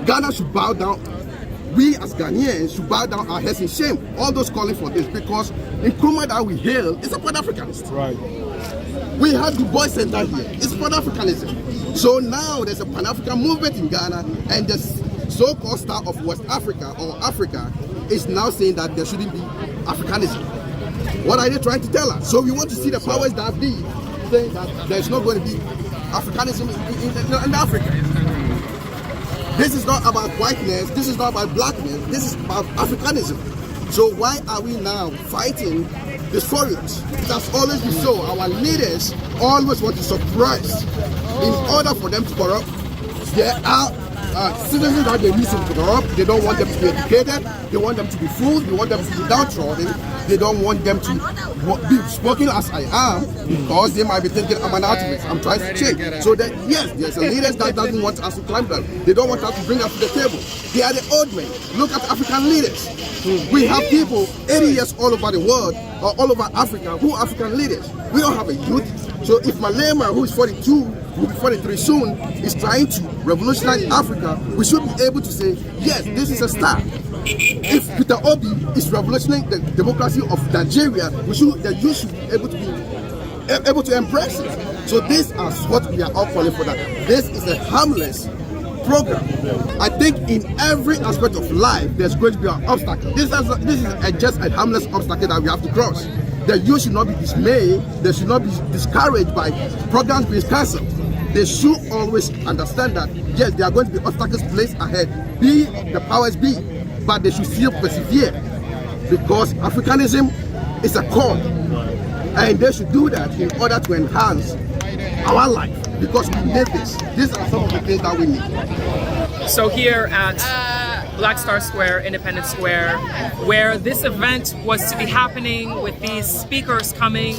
Ghana should bow down. We as Ghanaians should bow down our heads in shame. All those calling for this, because in Nkrumah that we hail is a Pan-Africanist. Right. We have the Boy Center here. It's Pan-Africanism. So now there's a Pan-African movement in Ghana, and the so-called star of West Africa or Africa is now saying that there shouldn't be Africanism. What are they trying to tell us? So we want to see the powers that be saying that there's not going to be Africanism in Africa. This is not about whiteness, this is not about blackness, this is about Africanism. So why are we now fighting the foreigners? It has always been so. Our leaders always want to suppress in order for them to corrupt. There are citizens that they use to corrupt. They don't want them to be educated, they want them to be fools, they want them to be downtrodden, they don't want them to be spoken as I am, because they might be thinking I'm an activist, I'm trying to change. So that yes, there's a leaders that doesn't want us to climb them. They don't want us to bring us to the table. They are the old men. Look at African leaders. We have people 80 years all over the world or all over Africa who are African leaders. We don't have a youth. So if Malema, who is 42, will be 43 soon, is trying to revolutionize Africa, we should be able to say, yes, this is a start. If Peter Obi is revolutionizing the democracy of Nigeria, the youth should be able to embrace it. So this is what we are all calling for. That this is a harmless program. I think in every aspect of life, there's going to be an obstacle. This is just a harmless obstacle that we have to cross. The youth should not be dismayed. They should not be discouraged by programs being cancelled. They should always understand that yes, there are going to be obstacles placed ahead, be the powers be, but they should still persevere, because Africanism is a core, and they should do that in order to enhance our life, because we need this. These are some of the things that we need. So here at Black Star Square, Independence Square, where this event was to be happening with these speakers coming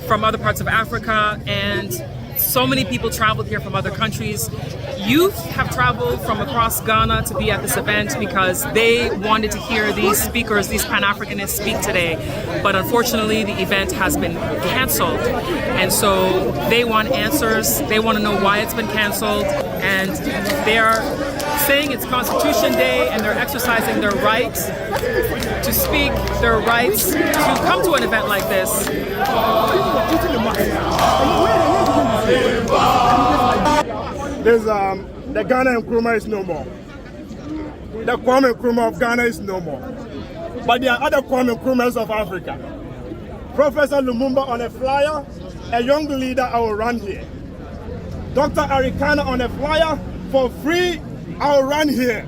from other parts of Africa, and so many people traveled here from other countries. Youth have traveled from across Ghana to be at this event because they wanted to hear these speakers, these Pan-Africanists speak today. But unfortunately, the event has been canceled. And so they want answers. They want to know why it's been canceled. And they are saying it's Constitution Day, and they're exercising their right to speak, their rights to come to an event like this. There's the Ghana Nkrumah is no more. The Kwame Nkrumah of Ghana is no more. But there are other Kwame Nkrumahs of Africa. Professor Lumumba on a flyer, a young leader, I will run here. Dr. Arikana on a flyer, for free, I'll run here.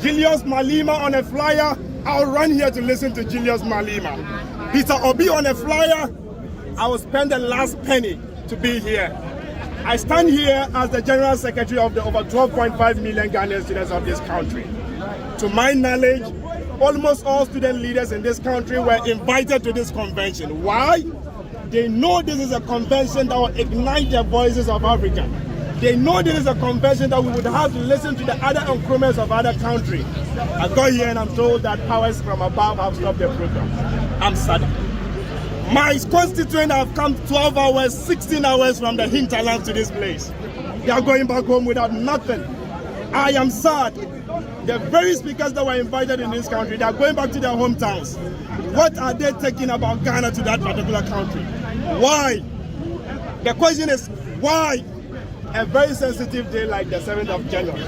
Julius Malema on a flyer, I'll run here to listen to Julius Malema. Peter Obi on a flyer, I will spend the last penny to be here. I stand here as the General Secretary of the over 12.5 million Ghanaian students of this country. To my knowledge, almost all student leaders in this country were invited to this convention. Why? They know this is a convention that will ignite the voices of Africa. They know this is a convention that we would have to listen to the other Nkrumahs of other countries. I got here and I'm told that powers from above have stopped the program. I'm sad. My constituents have come 12 hours, 16 hours from the hinterland to this place. They are going back home without nothing. I am sad. The very speakers that were invited in this country, they are going back to their hometowns. What are they taking about Ghana to that particular country? Why? The question is, why? A very sensitive day like the 7th of January,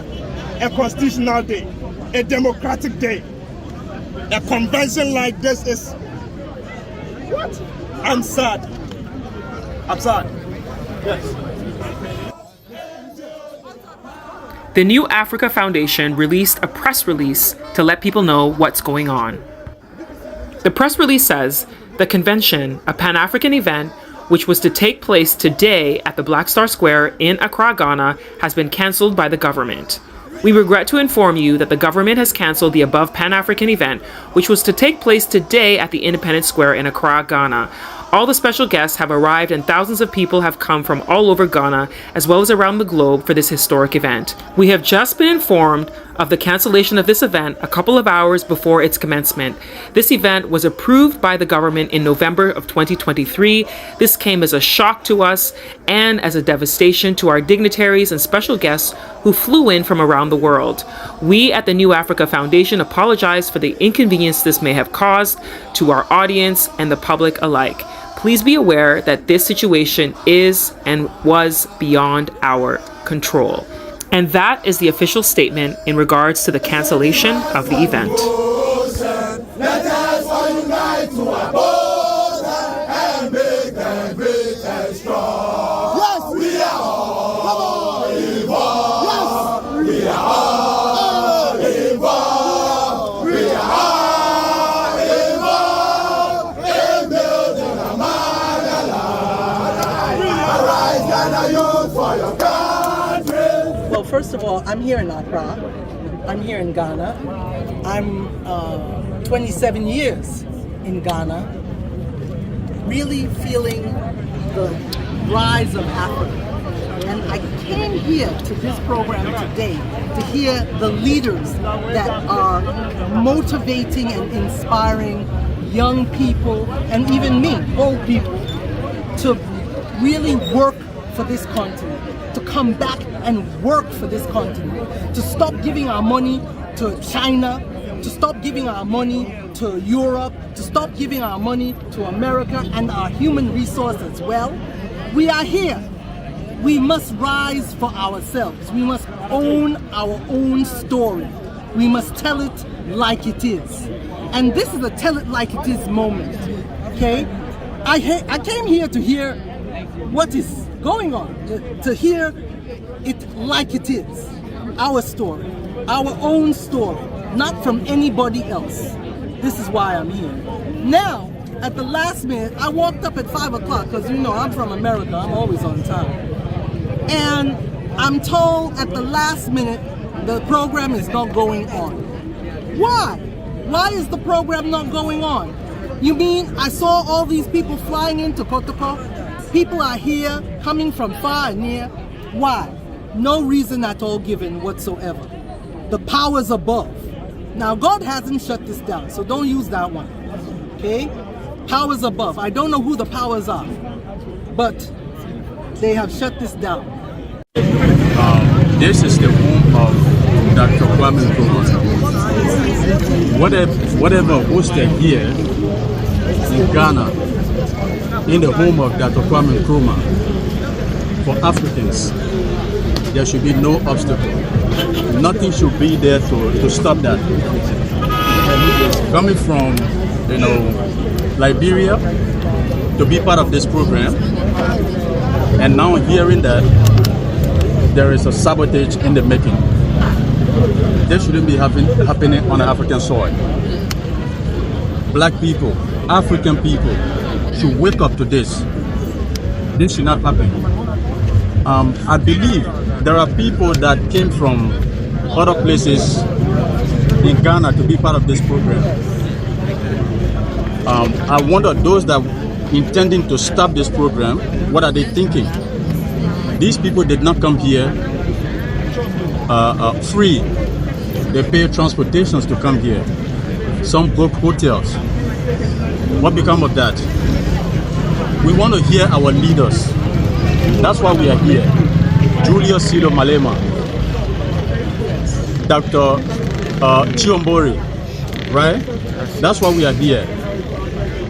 a constitutional day, a democratic day, a convention like this is... What? I'm sad. I'm sad. Yes. The New Africa Foundation released a press release to let people know what's going on. The press release says the convention, a Pan-African event, which was to take place today at the Black Star Square in Accra, Ghana, has been cancelled by the government. We regret to inform you that the government has cancelled the above Pan-African event, which was to take place today at the Independence Square in Accra, Ghana. All the special guests have arrived and thousands of people have come from all over Ghana, as well as around the globe for this historic event. We have just been informed of the cancellation of this event a couple of hours before its commencement. This event was approved by the government in November of 2023. This came as a shock to us and as a devastation to our dignitaries and special guests who flew in from around the world. We at the New Africa Foundation apologize for the inconvenience this may have caused to our audience and the public alike. Please be aware that this situation is and was beyond our control. And that is the official statement in regards to the cancellation of the event. Let us unite to oppose and make them great and strong. Yes, we are all involved. Yes, we are all involved. We are all involved in building a motherland. Arise, Ghana youth, for your country. Well, first of all, I'm here in Accra. I'm here in Ghana. I'm 27 years in Ghana, really feeling the rise of Africa. And I came here to this program today to hear the leaders that are motivating and inspiring young people, and even me, old people, to really work for this continent, to come back and work for this continent, to stop giving our money to China, to stop giving our money to Europe, to stop giving our money to America and our human resources as well. We are here. We must rise for ourselves. We must own our own story. We must tell it like it is. And this is a tell it like it is moment, okay? I came here to hear what is going on, to hear it like it is. Our story, our own story, not from anybody else. This is why I'm here. Now, at the last minute, I walked up at 5 o'clock because, you know, I'm from America, I'm always on time. And I'm told at the last minute the program is not going on. Why? Why is the program not going on? You mean I saw all these people flying into Kotoko? People are here, coming from far and near. Why? No reason at all given whatsoever. The powers above. Now, God hasn't shut this down, so don't use that one, okay? Powers above. I don't know who the powers are, but they have shut this down. This is the home of Dr. Kwame Nkrumah. Whatever hosted here in Ghana, in the home of Dr. Kwame Nkrumah, for Africans, there should be no obstacle. Nothing should be there to stop that. Coming from, you know, Liberia to be part of this program, and now hearing that there is a sabotage in the making. This shouldn't be happening on African soil. Black people, African people should wake up to this. This should not happen. I believe there are people that came from other places in Ghana to be part of this program. I wonder, those that intending to stop this program, what are they thinking? These people did not come here free. They pay transportations to come here. Some book hotels. What become of that? We want to hear our leaders. That's why we are here. Julius Silo Malema, Dr. Chiombori, right? That's why we are here.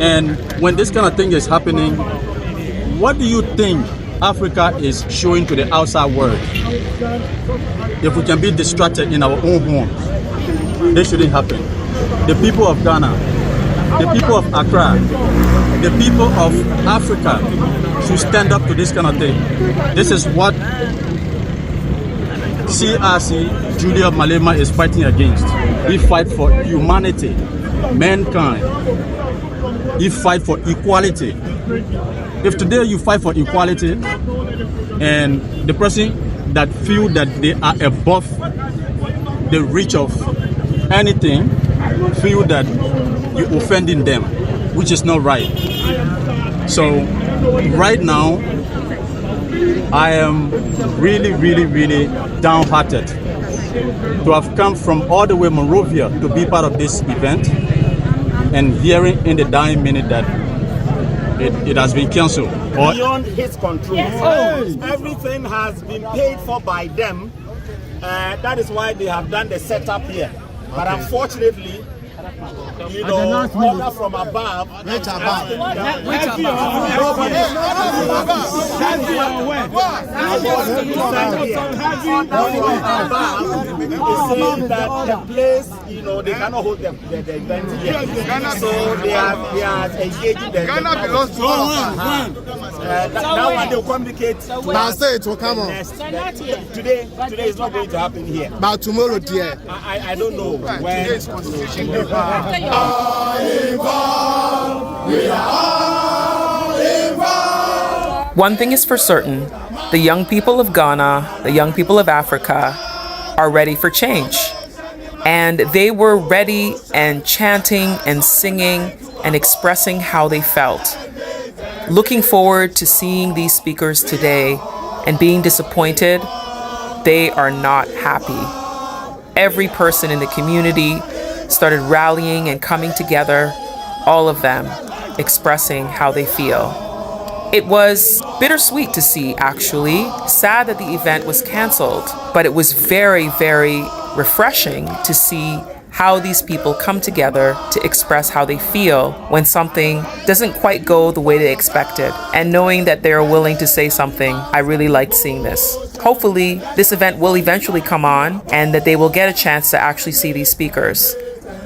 And when this kind of thing is happening, what do you think Africa is showing to the outside world? If we can be distracted in our own homes, this shouldn't happen. The people of Ghana, the people of Accra, the people of Africa should stand up to this kind of thing. This is what CRC, Julia Malema, is fighting against. We fight for humanity, mankind. We fight for equality. If today you fight for equality and the person that feel that they are above the reach of anything, feel that you're offending them, which is not right. So right now, I am really, really, really downhearted to have come from all the way Monrovia to be part of this event, and hearing in the dying minute that it has been cancelled. Beyond his control. Yes. Everything has been paid for by them. That is why they have done the setup here. But unfortunately, you know, order from above. Which above? Is saying that the place, you know, they cannot hold the event here. So they are engaging the Ghana belongs to all of us. now when they communicate, But say it will come on. Today is not going to happen here. But tomorrow, dear. I don't know when. Today is Constitution Day. One thing is for certain, the young people of Ghana, the young people of Africa are ready for change. And they were ready and chanting and singing and expressing how they felt. Looking forward to seeing these speakers today and being disappointed, they are not happy. Every person in the community started rallying and coming together, all of them expressing how they feel. It was bittersweet to see, actually. Sad that the event was canceled, but it was very, very refreshing to see how these people come together to express how they feel when something doesn't quite go the way they expected. And knowing that they're willing to say something, I really liked seeing this. Hopefully, this event will eventually come on and that they will get a chance to actually see these speakers.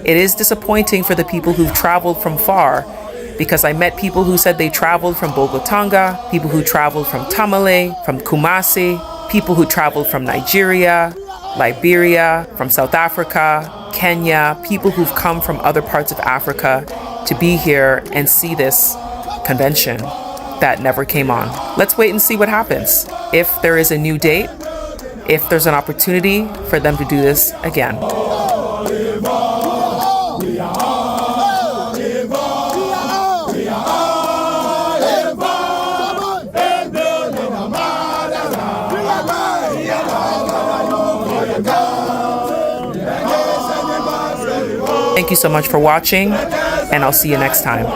It is disappointing for the people who've traveled from far, because I met people who said they traveled from Bogotanga, people who traveled from Tamale, from Kumasi, people who traveled from Nigeria, Liberia, from South Africa, Kenya, people who've come from other parts of Africa to be here and see this convention that never came on. Let's wait and see what happens. If there is a new date, if there's an opportunity for them to do this again. Thank you so much for watching, and I'll see you next time.